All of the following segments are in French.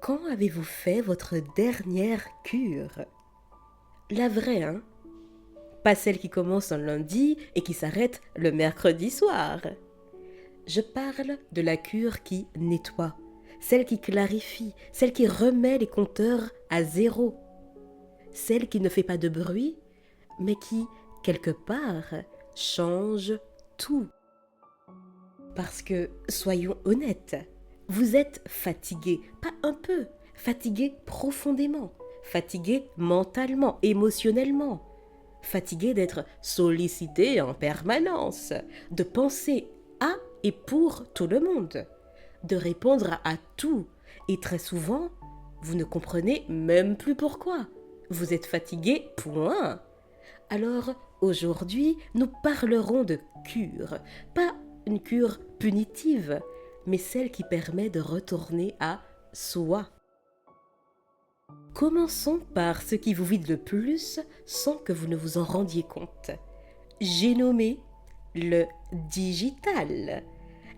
Quand avez-vous fait votre dernière cure? La vraie, hein? Pas celle qui commence un lundi et qui s'arrête le mercredi soir. Je parle de la cure qui nettoie, celle qui clarifie, celle qui remet les compteurs à zéro, celle qui ne fait pas de bruit, mais qui, quelque part, change tout. Parce que, soyons honnêtes, vous êtes fatigué, pas un peu, fatigué profondément, fatigué mentalement, émotionnellement, fatigué d'être sollicité en permanence, de penser à et pour tout le monde, de répondre à tout, et très souvent, vous ne comprenez même plus pourquoi. Vous êtes fatigué, point. Alors, aujourd'hui, nous parlerons de cure. Pas une cure punitive, mais celle qui permet de retourner à soi. Commençons par ce qui vous vide le plus sans que vous ne vous en rendiez compte. J'ai nommé le digital.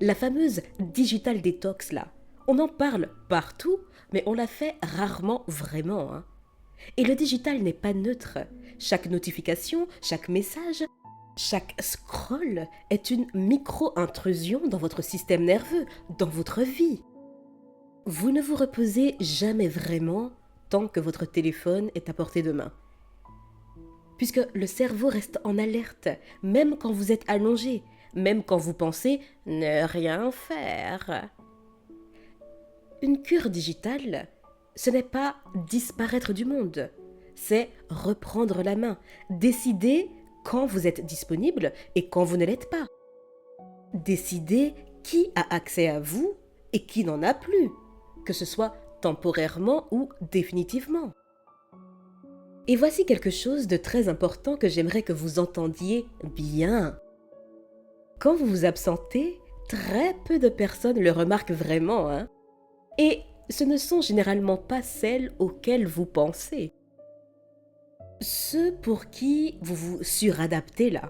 La fameuse digital détox là. On en parle partout, mais on la fait rarement vraiment, hein. Et le digital n'est pas neutre. Chaque notification, chaque message, chaque scroll est une micro-intrusion dans votre système nerveux, dans votre vie. Vous ne vous reposez jamais vraiment tant que votre téléphone est à portée de main. Puisque le cerveau reste en alerte, même quand vous êtes allongé, même quand vous pensez ne rien faire. Une cure digitale, ce n'est pas disparaître du monde, c'est reprendre la main, décider quand vous êtes disponible et quand vous ne l'êtes pas. Décider qui a accès à vous et qui n'en a plus, que ce soit temporairement ou définitivement. Et voici quelque chose de très important que j'aimerais que vous entendiez bien. Quand vous vous absentez, très peu de personnes le remarquent vraiment, hein. Et ce ne sont généralement pas celles auxquelles vous pensez. Ceux pour qui vous vous suradaptez là,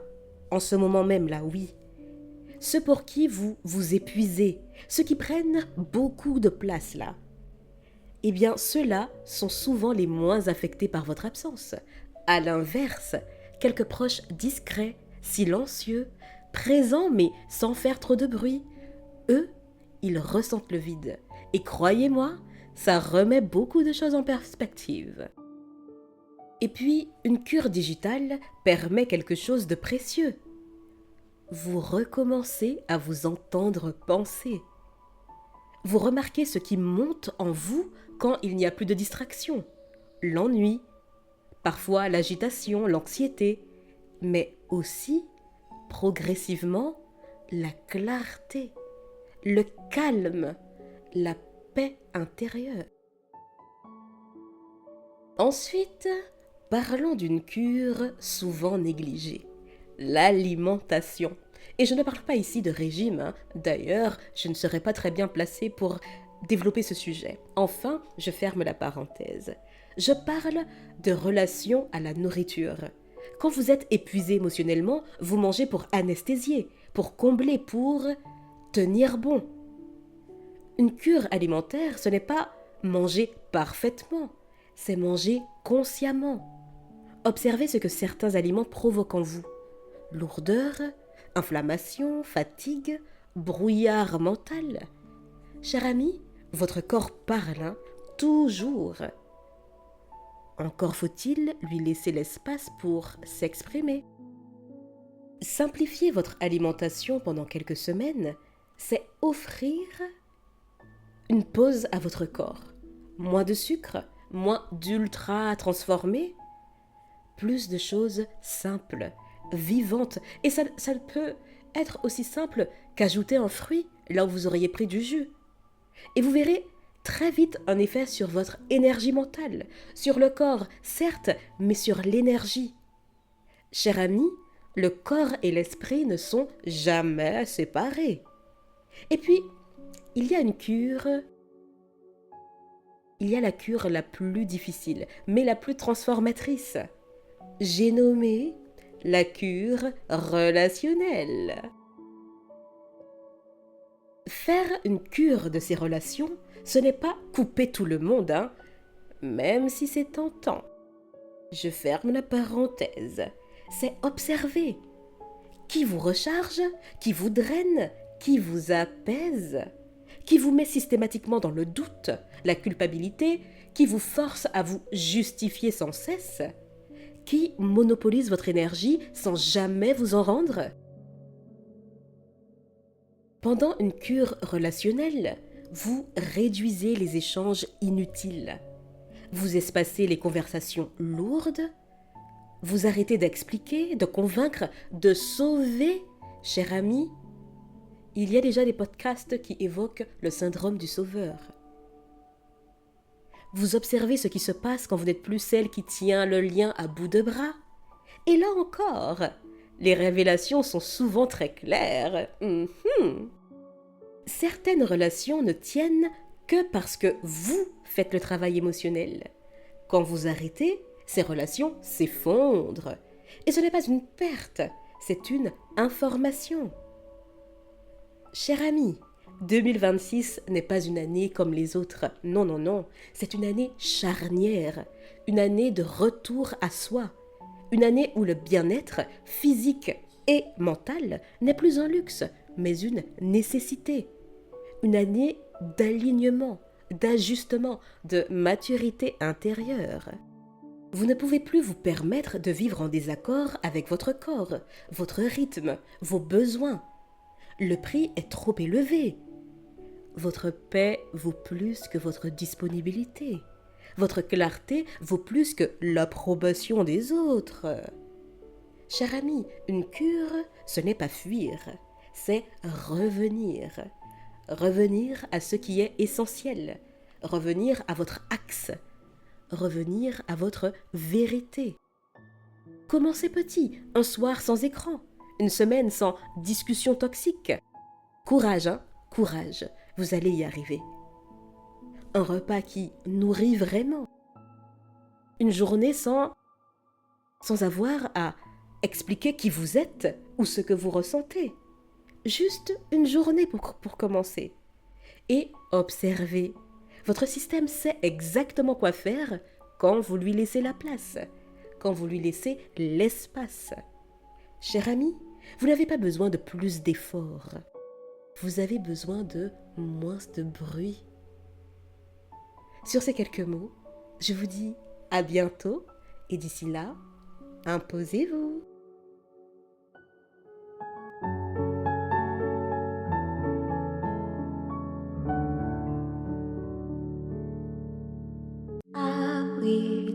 en ce moment même là, oui. Ceux pour qui vous vous épuisez, ceux qui prennent beaucoup de place là. Eh bien, ceux-là sont souvent les moins affectés par votre absence. À l'inverse, quelques proches discrets, silencieux, présents mais sans faire trop de bruit, eux, ils ressentent le vide. Et croyez-moi, ça remet beaucoup de choses en perspective. Et puis, une cure digitale permet quelque chose de précieux. Vous recommencez à vous entendre penser. Vous remarquez ce qui monte en vous quand il n'y a plus de distraction. L'ennui, parfois l'agitation, l'anxiété, mais aussi, progressivement, la clarté, le calme, la paix intérieure. Ensuite, parlons d'une cure souvent négligée, l'alimentation. Et je ne parle pas ici de régime, hein. D'ailleurs, je ne serais pas très bien placée pour développer ce sujet. Enfin, je ferme la parenthèse. Je parle de relation à la nourriture. Quand vous êtes épuisé émotionnellement, vous mangez pour anesthésier, pour combler, pour tenir bon. Une cure alimentaire, ce n'est pas manger parfaitement, c'est manger consciemment. Observez ce que certains aliments provoquent en vous. Lourdeur, inflammation, fatigue, brouillard mental. Cher ami, votre corps parle, hein, toujours. Encore faut-il lui laisser l'espace pour s'exprimer. Simplifier votre alimentation pendant quelques semaines, c'est offrir une pause à votre corps. Moins de sucre, moins d'ultra transformés, plus de choses simples, vivantes. Et ça peut être aussi simple qu'ajouter un fruit là où vous auriez pris du jus. Et vous verrez très vite un effet sur votre énergie mentale, sur le corps, certes, mais sur l'énergie. Cher ami, le corps et l'esprit ne sont jamais séparés. Et puis, il y a une cure. Il y a la cure la plus difficile, mais la plus transformatrice. J'ai nommé la cure relationnelle. Faire une cure de ces relations, ce n'est pas couper tout le monde, hein, même si c'est tentant. Je ferme la parenthèse. C'est observer qui vous recharge, qui vous draine, qui vous apaise, qui vous met systématiquement dans le doute, la culpabilité, qui vous force à vous justifier sans cesse, qui monopolise votre énergie sans jamais vous en rendre. Pendant une cure relationnelle, vous réduisez les échanges inutiles. Vous espacez les conversations lourdes. Vous arrêtez d'expliquer, de convaincre, de sauver, cher ami. Il y a déjà des podcasts qui évoquent le syndrome du sauveur. Vous observez ce qui se passe quand vous n'êtes plus celle qui tient le lien à bout de bras. Et là encore, les révélations sont souvent très claires. Certaines relations ne tiennent que parce que vous faites le travail émotionnel. Quand vous arrêtez, ces relations s'effondrent. Et ce n'est pas une perte, c'est une information. Cher ami, 2026 n'est pas une année comme les autres. Non, non, non. C'est une année charnière, une année de retour à soi, une année où le bien-être physique et mental n'est plus un luxe, mais une nécessité. Une année d'alignement, d'ajustement, de maturité intérieure. Vous ne pouvez plus vous permettre de vivre en désaccord avec votre corps, votre rythme, vos besoins. Le prix est trop élevé. Votre paix vaut plus que votre disponibilité. Votre clarté vaut plus que l'approbation des autres. Cher ami, une cure, ce n'est pas fuir, c'est revenir. Revenir à ce qui est essentiel. Revenir à votre axe. Revenir à votre vérité. Commencez petit, un soir sans écran, une semaine sans discussion toxique. Courage, hein, courage, vous allez y arriver. Un repas qui nourrit vraiment. Une journée sans avoir à expliquer qui vous êtes ou ce que vous ressentez. Juste une journée pour commencer. Et observez. Votre système sait exactement quoi faire quand vous lui laissez la place, quand vous lui laissez l'espace. Cher ami, vous n'avez pas besoin de plus d'efforts. Vous avez besoin de moins de bruit. Sur ces quelques mots, je vous dis à bientôt et d'ici là, imposez-vous. Ah oui.